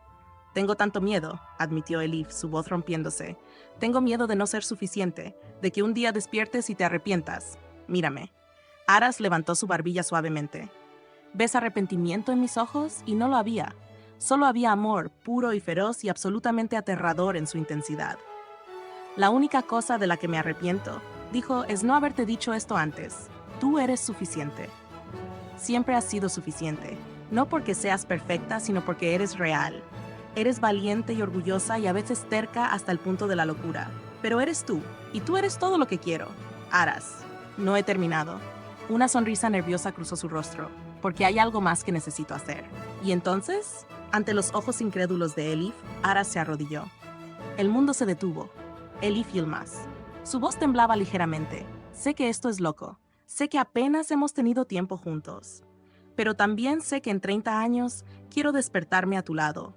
Tengo tanto miedo, admitió Elif, su voz rompiéndose. Tengo miedo de no ser suficiente, de que un día despiertes y te arrepientas. Mírame. Aras levantó su barbilla suavemente. ¿Ves arrepentimiento en mis ojos? Y no lo había. Solo había amor, puro y feroz y absolutamente aterrador en su intensidad. La única cosa de la que me arrepiento, dijo, es no haberte dicho esto antes. Tú eres suficiente. Siempre has sido suficiente. No porque seas perfecta, sino porque eres real. Eres valiente y orgullosa y a veces terca hasta el punto de la locura. Pero eres tú, y tú eres todo lo que quiero. Aras, no he terminado. Una sonrisa nerviosa cruzó su rostro, porque hay algo más que necesito hacer. Y entonces, ante los ojos incrédulos de Elif, Aras se arrodilló. El mundo se detuvo. Elif Yilmaz. Su voz temblaba ligeramente. Sé que esto es loco. Sé que apenas hemos tenido tiempo juntos. Pero también sé que en 30 años quiero despertarme a tu lado.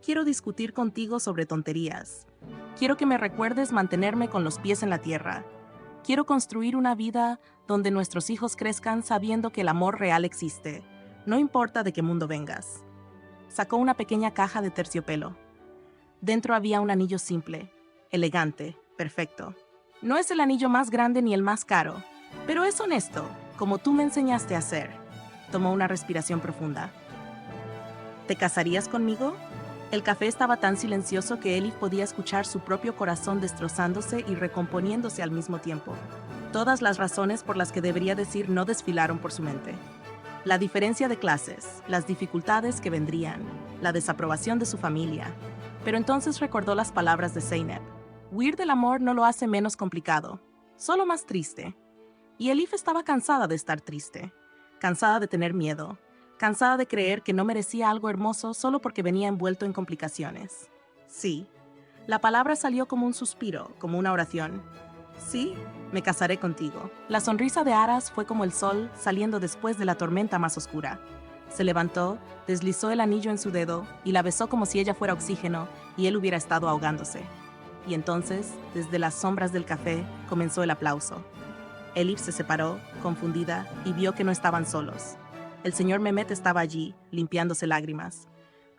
Quiero discutir contigo sobre tonterías. Quiero que me recuerdes mantenerme con los pies en la tierra. Quiero construir una vida donde nuestros hijos crezcan sabiendo que el amor real existe, no importa de qué mundo vengas. Sacó una pequeña caja de terciopelo. Dentro había un anillo simple, elegante, perfecto. No es el anillo más grande ni el más caro, pero es honesto, como tú me enseñaste a hacer. Tomó una respiración profunda. ¿Te casarías conmigo? El café estaba tan silencioso que Elif podía escuchar su propio corazón destrozándose y recomponiéndose al mismo tiempo. Todas las razones por las que debería decir no desfilaron por su mente. La diferencia de clases, las dificultades que vendrían, la desaprobación de su familia. Pero entonces recordó las palabras de Zeynep. Huir del amor no lo hace menos complicado, solo más triste. Y Elif estaba cansada de estar triste, cansada de tener miedo, cansada de creer que no merecía algo hermoso solo porque venía envuelto en complicaciones. Sí, la palabra salió como un suspiro, como una oración. Sí, me casaré contigo. La sonrisa de Aras fue como el sol saliendo después de la tormenta más oscura. Se levantó, deslizó el anillo en su dedo y la besó como si ella fuera oxígeno y él hubiera estado ahogándose. Y entonces, desde las sombras del café, comenzó el aplauso. Elif se separó, confundida, y vio que no estaban solos. El señor Mehmet estaba allí, limpiándose lágrimas.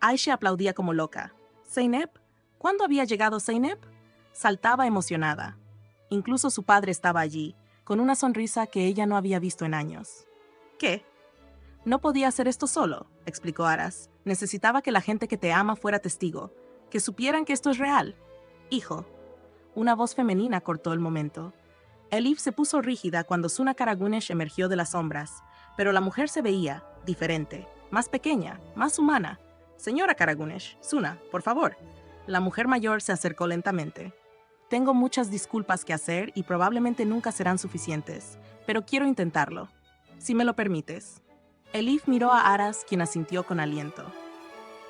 Ayşe aplaudía como loca. ¿Zeynep? ¿Cuándo había llegado Zeynep? Saltaba emocionada. Incluso su padre estaba allí, con una sonrisa que ella no había visto en años. ¿Qué? No podía hacer esto solo, explicó Aras. Necesitaba que la gente que te ama fuera testigo, que supieran que esto es real. Hijo. Una voz femenina cortó el momento. Elif se puso rígida cuando Suna Karagunesh emergió de las sombras, pero la mujer se veía diferente, más pequeña, más humana. Señora Karagunesh, Suna, por favor. La mujer mayor se acercó lentamente. Tengo muchas disculpas que hacer y probablemente nunca serán suficientes, pero quiero intentarlo. Si me lo permites. Elif miró a Aras, quien asintió con aliento.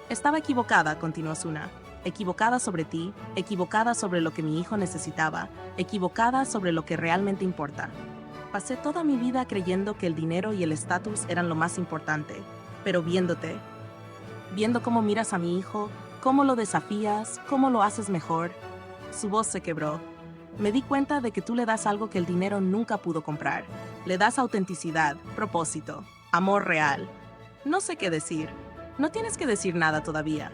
Estaba equivocada, continuó Suna. Equivocada sobre ti, equivocada sobre lo que mi hijo necesitaba, equivocada sobre lo que realmente importa. Pasé toda mi vida creyendo que el dinero y el estatus eran lo más importante, pero viéndote, viendo cómo miras a mi hijo, cómo lo desafías, cómo lo haces mejor. Su voz se quebró. Me di cuenta de que tú le das algo que el dinero nunca pudo comprar. Le das autenticidad, propósito, amor real. No sé qué decir. No tienes que decir nada todavía.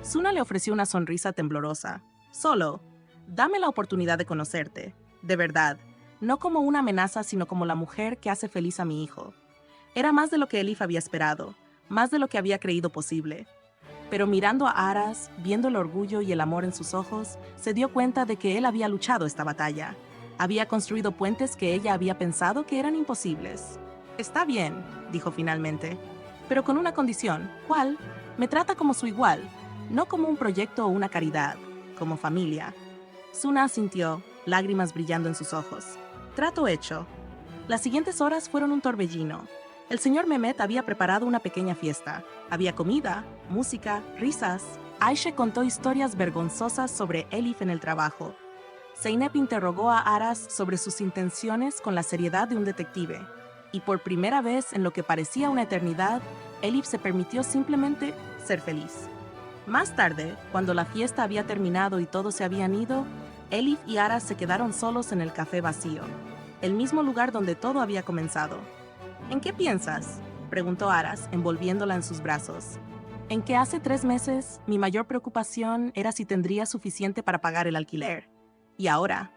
Suna le ofreció una sonrisa temblorosa. Solo, dame la oportunidad de conocerte. De verdad. No como una amenaza, sino como la mujer que hace feliz a mi hijo. Era más de lo que Elif había esperado, más de lo que había creído posible. Pero mirando a Aras, viendo el orgullo y el amor en sus ojos, se dio cuenta de que él había luchado esta batalla. Había construido puentes que ella había pensado que eran imposibles. Está bien, dijo finalmente, pero con una condición. ¿Cuál? Me trata como su igual, no como un proyecto o una caridad, como familia. Suna asintió, lágrimas brillando en sus ojos. Trato hecho. Las siguientes horas fueron un torbellino. El señor Mehmet había preparado una pequeña fiesta. Había comida, música, risas. Ayşe contó historias vergonzosas sobre Elif en el trabajo. Zeynep interrogó a Aras sobre sus intenciones con la seriedad de un detective. Y por primera vez en lo que parecía una eternidad, Elif se permitió simplemente ser feliz. Más tarde, cuando la fiesta había terminado y todos se habían ido, Elif y Aras se quedaron solos en el café vacío, el mismo lugar donde todo había comenzado. ¿En qué piensas?, preguntó Aras, envolviéndola en sus brazos. En que hace 3 meses mi mayor preocupación era si tendría suficiente para pagar el alquiler. Y ahora,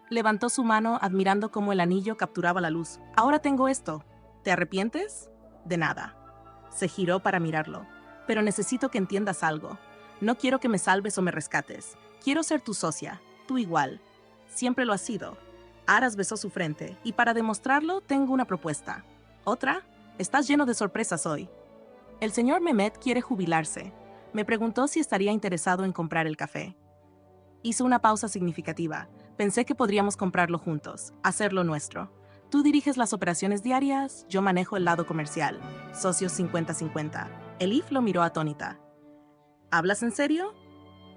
levantó su mano admirando cómo el anillo capturaba la luz. Ahora tengo esto. ¿Te arrepientes? De nada. Se giró para mirarlo. Pero necesito que entiendas algo. No quiero que me salves o me rescates. Quiero ser tu socia, tu igual. Siempre lo has sido. Aras besó su frente, y para demostrarlo tengo una propuesta. ¿Otra? Estás lleno de sorpresas hoy. El señor Mehmet quiere jubilarse. Me preguntó si estaría interesado en comprar el café. Hizo una pausa significativa. Pensé que podríamos comprarlo juntos, hacerlo nuestro. Tú diriges las operaciones diarias, yo manejo el lado comercial. Socios 50-50. Elif lo miró atónita. ¿Hablas en serio?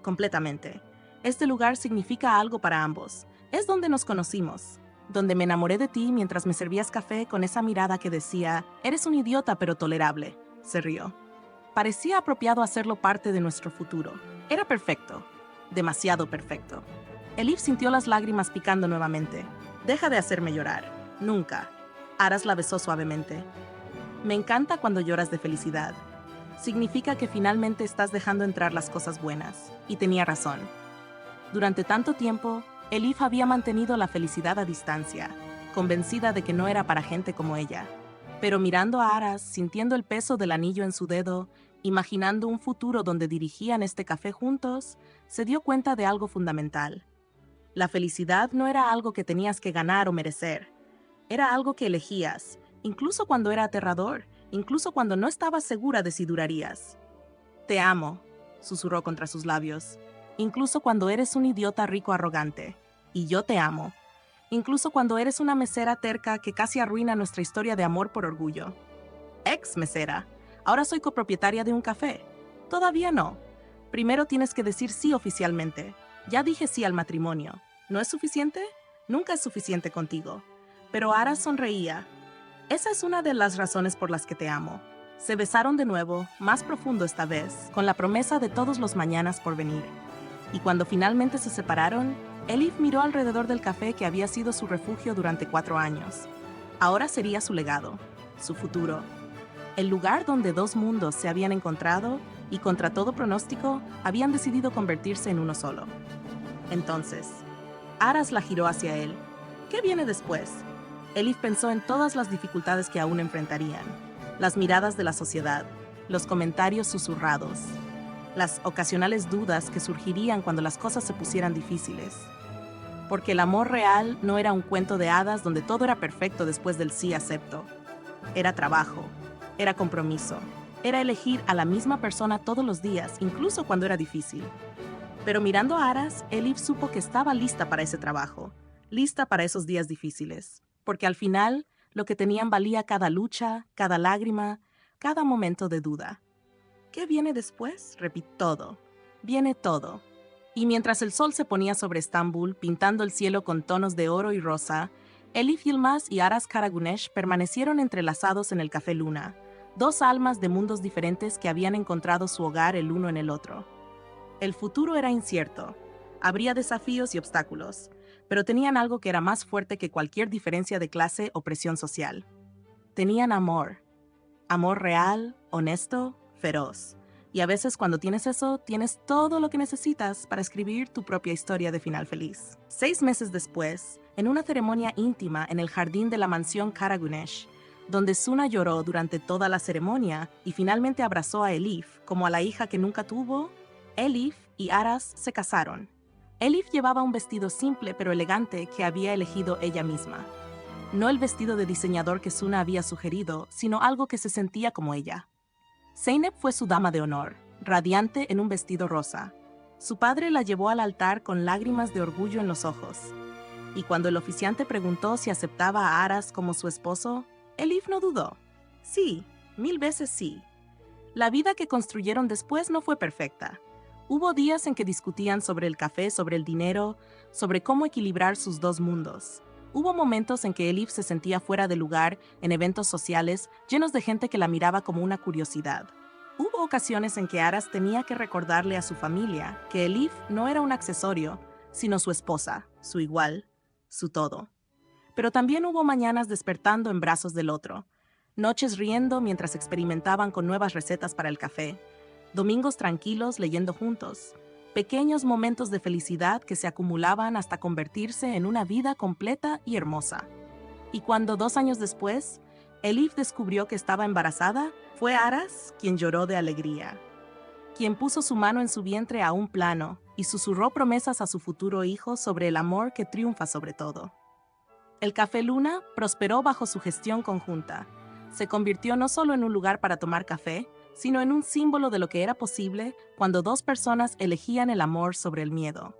Completamente. Este lugar significa algo para ambos. Es donde nos conocimos, donde me enamoré de ti mientras me servías café con esa mirada que decía, eres un idiota pero tolerable. Se rió. Parecía apropiado hacerlo parte de nuestro futuro. Era perfecto. Demasiado perfecto. Elif sintió las lágrimas picando nuevamente. Deja de hacerme llorar. Nunca. Aras la besó suavemente. Me encanta cuando lloras de felicidad. Significa que finalmente estás dejando entrar las cosas buenas. Y tenía razón. Durante tanto tiempo, Elif había mantenido la felicidad a distancia, convencida de que no era para gente como ella. Pero mirando a Aras, sintiendo el peso del anillo en su dedo, imaginando un futuro donde dirigían este café juntos, se dio cuenta de algo fundamental. La felicidad no era algo que tenías que ganar o merecer. Era algo que elegías, incluso cuando era aterrador, incluso cuando no estabas segura de si durarías. Te amo, susurró contra sus labios. Incluso cuando eres un idiota rico arrogante. Y yo te amo. Incluso cuando eres una mesera terca que casi arruina nuestra historia de amor por orgullo. Ex mesera. Ahora soy copropietaria de un café. Todavía no. Primero tienes que decir sí oficialmente. Ya dije sí al matrimonio. ¿No es suficiente? Nunca es suficiente contigo. Pero Aras sonreía. Esa es una de las razones por las que te amo. Se besaron de nuevo, más profundo esta vez, con la promesa de todos los mañanas por venir. Y cuando finalmente se separaron, Elif miró alrededor del café que había sido su refugio durante 4 años. Ahora sería su legado, su futuro. El lugar donde 2 mundos se habían encontrado y, contra todo pronóstico, habían decidido convertirse en uno solo. Entonces, Aras la giró hacia él. ¿Qué viene después? Elif pensó en todas las dificultades que aún enfrentarían. Las miradas de la sociedad, los comentarios susurrados, las ocasionales dudas que surgirían cuando las cosas se pusieran difíciles. Porque el amor real no era un cuento de hadas donde todo era perfecto después del sí acepto. Era trabajo, era compromiso, era elegir a la misma persona todos los días, incluso cuando era difícil. Pero mirando a Aras, Elif supo que estaba lista para ese trabajo, lista para esos días difíciles. Porque al final, lo que tenían valía cada lucha, cada lágrima, cada momento de duda. ¿Qué viene después? Repito, todo. Viene todo. Y mientras el sol se ponía sobre Estambul, pintando el cielo con tonos de oro y rosa, Elif Yilmaz y Aras Karagunesh permanecieron entrelazados en el Café Luna, 2 almas de mundos diferentes que habían encontrado su hogar el uno en el otro. El futuro era incierto. Habría desafíos y obstáculos, pero tenían algo que era más fuerte que cualquier diferencia de clase o presión social. Tenían amor. Amor real, honesto, feroz. Y a veces cuando tienes eso, tienes todo lo que necesitas para escribir tu propia historia de final feliz. 6 meses después, en una ceremonia íntima en el jardín de la mansión Karagunesh, donde Suna lloró durante toda la ceremonia y finalmente abrazó a Elif como a la hija que nunca tuvo, Elif y Aras se casaron. Elif llevaba un vestido simple pero elegante que había elegido ella misma. No el vestido de diseñador que Suna había sugerido, sino algo que se sentía como ella. Zeynep fue su dama de honor, radiante en un vestido rosa. Su padre la llevó al altar con lágrimas de orgullo en los ojos. Y cuando el oficiante preguntó si aceptaba a Aras como su esposo, Elif no dudó. Sí, 1000 veces sí. La vida que construyeron después no fue perfecta. Hubo días en que discutían sobre el café, sobre el dinero, sobre cómo equilibrar sus dos mundos. Hubo momentos en que Elif se sentía fuera de lugar en eventos sociales llenos de gente que la miraba como una curiosidad. Hubo ocasiones en que Aras tenía que recordarle a su familia que Elif no era un accesorio, sino su esposa, su igual, su todo. Pero también hubo mañanas despertando en brazos del otro, noches riendo mientras experimentaban con nuevas recetas para el café, domingos tranquilos leyendo juntos, pequeños momentos de felicidad que se acumulaban hasta convertirse en una vida completa y hermosa. Y cuando 2 años después, Elif descubrió que estaba embarazada, fue Aras quien lloró de alegría, quien puso su mano en su vientre a un plano y susurró promesas a su futuro hijo sobre el amor que triunfa sobre todo. El Café Luna prosperó bajo su gestión conjunta. Se convirtió no solo en un lugar para tomar café, sino en un símbolo de lo que era posible cuando dos personas elegían el amor sobre el miedo.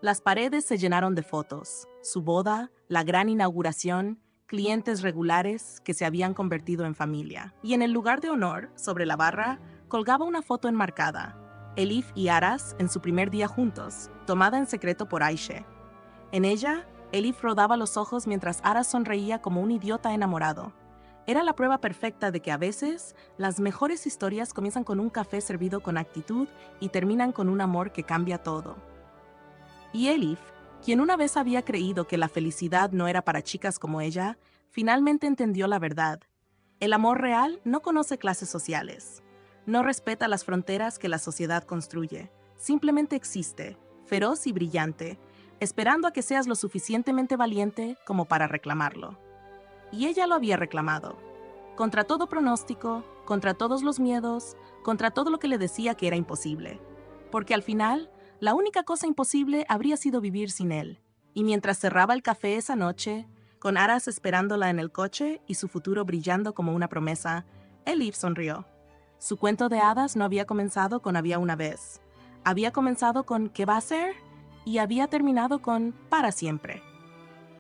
Las paredes se llenaron de fotos, su boda, la gran inauguración, clientes regulares que se habían convertido en familia. Y en el lugar de honor, sobre la barra, colgaba una foto enmarcada, Elif y Aras en su primer día juntos, tomada en secreto por Aishe. En ella, Elif rodaba los ojos mientras Aras sonreía como un idiota enamorado. Era la prueba perfecta de que a veces las mejores historias comienzan con un café servido con actitud y terminan con un amor que cambia todo. Y Elif, quien una vez había creído que la felicidad no era para chicas como ella, finalmente entendió la verdad. El amor real no conoce clases sociales. No respeta las fronteras que la sociedad construye. Simplemente existe, feroz y brillante, esperando a que seas lo suficientemente valiente como para reclamarlo. Y ella lo había reclamado. Contra todo pronóstico, contra todos los miedos, contra todo lo que le decía que era imposible. Porque al final, la única cosa imposible habría sido vivir sin él. Y mientras cerraba el café esa noche, con Aras esperándola en el coche y su futuro brillando como una promesa, Elif sonrió. Su cuento de hadas no había comenzado con Había una vez. Había comenzado con ¿qué va a ser? Y había terminado con para siempre.